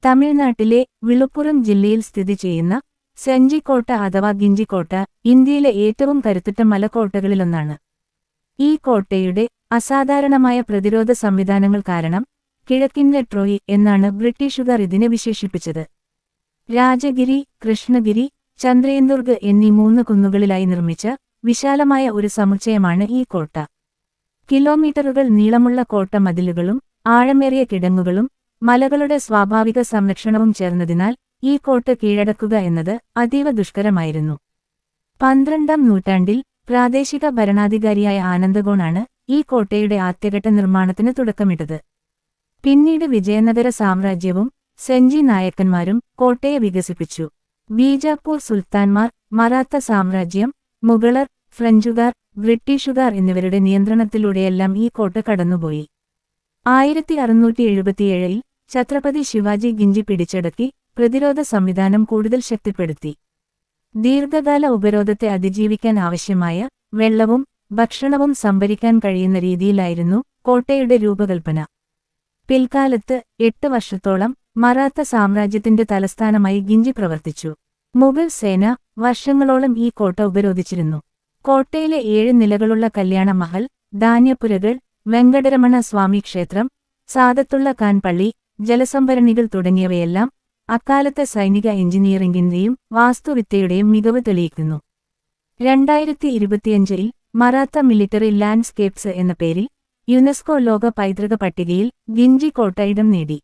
തമിഴ്നാട്ടിലെ വിളുപ്പുറം ജില്ലയിൽ സ്ഥിതി ചെയ്യുന്ന സെഞ്ചിക്കോട്ട അഥവാ ഗിഞ്ചിക്കോട്ട ഇന്ത്യയിലെ ഏറ്റവും കരുത്തുറ്റ മലക്കോട്ടകളിലൊന്നാണ്. ഈ കോട്ടയുടെ അസാധാരണമായ പ്രതിരോധ സംവിധാനങ്ങൾ കാരണം കിഴക്കിന്റെ ട്രോയ് എന്നാണ് ബ്രിട്ടീഷുകാർ ഇതിനെ വിശേഷിപ്പിച്ചത്. രാജഗിരി, കൃഷ്ണഗിരി, ചന്ദ്രയൻദുർഗ് എന്നീ 3 കുന്നുകളിലായി നിർമ്മിച്ച വിശാലമായ ഒരു സമുച്ചയമാണ് ഈ കോട്ട. കിലോമീറ്ററുകൾ നീളമുള്ള കോട്ട മതിലുകളും ആഴമേറിയ കിടങ്ങുകളും മലകളുടെ സ്വാഭാവിക സംരക്ഷണവും ചേർന്നതിനാൽ ഈ കോട്ട കീഴടക്കുക എന്നത് അതീവ ദുഷ്കരമായിരുന്നു. 12ാം നൂറ്റാണ്ടിൽ പ്രാദേശിക ഭരണാധികാരിയായ ആനന്ദഗോണാണ് ഈ കോട്ടയുടെ ആദ്യഘട്ട നിർമ്മാണത്തിന് തുടക്കമിട്ടത്. പിന്നീട് വിജയനഗര സാമ്രാജ്യവും സെഞ്ചി നായക്കന്മാരും കോട്ടയെ വികസിപ്പിച്ചു. ബീജാപ്പൂർ സുൽത്താൻമാർ, മറാത്ത സാമ്രാജ്യം, മുഗളർ, ഫ്രഞ്ചുകാർ, ബ്രിട്ടീഷുകാർ എന്നിവരുടെ നിയന്ത്രണത്തിലൂടെയെല്ലാം ഈ കോട്ട കടന്നുപോയി. 1677-ൽ ഛത്രപതി ശിവാജി ഗിഞ്ചി പിടിച്ചടക്കി പ്രതിരോധ സംവിധാനം കൂടുതൽ ശക്തിപ്പെടുത്തി. ദീർഘകാല ഉപരോധത്തെ അതിജീവിക്കാൻ ആവശ്യമായ വെള്ളവും ഭക്ഷണവും സംഭരിക്കാൻ കഴിയുന്ന രീതിയിലായിരുന്നു കോട്ടയുടെ രൂപകൽപ്പന. പിൽക്കാലത്ത് 8 വർഷത്തോളം മറാത്ത സാമ്രാജ്യത്തിന്റെ തലസ്ഥാനമായി ഗിഞ്ചി പ്രവർത്തിച്ചു. മുഗൾ സേന വർഷങ്ങളോളം ഈ കോട്ട ഉപരോധിച്ചിരുന്നു. കോട്ടയിലെ 7 നിലകളുള്ള കല്യാണ മഹൽ, ധാന്യപ്പുരകൾ, വെങ്കടരമണ സ്വാമി ക്ഷേത്രം, സാദത്തുള്ള ഖാൻ പള്ളി, ജലസംഭരണികൾ തുടങ്ങിയവയെല്ലാം അക്കാലത്തെ സൈനിക എഞ്ചിനീയറിംഗിന്റെയും വാസ്തുവിദ്യയുടെയും മികവ് തെളിയിക്കുന്നു. 2025-ൽ മറാത്ത മിലിറ്ററി ലാൻഡ്സ്കേപ്സ് എന്ന പേരിൽ യുനെസ്കോ ലോക പൈതൃക പട്ടികയിൽ ഗിഞ്ചി കോട്ട ഇടം നേടി.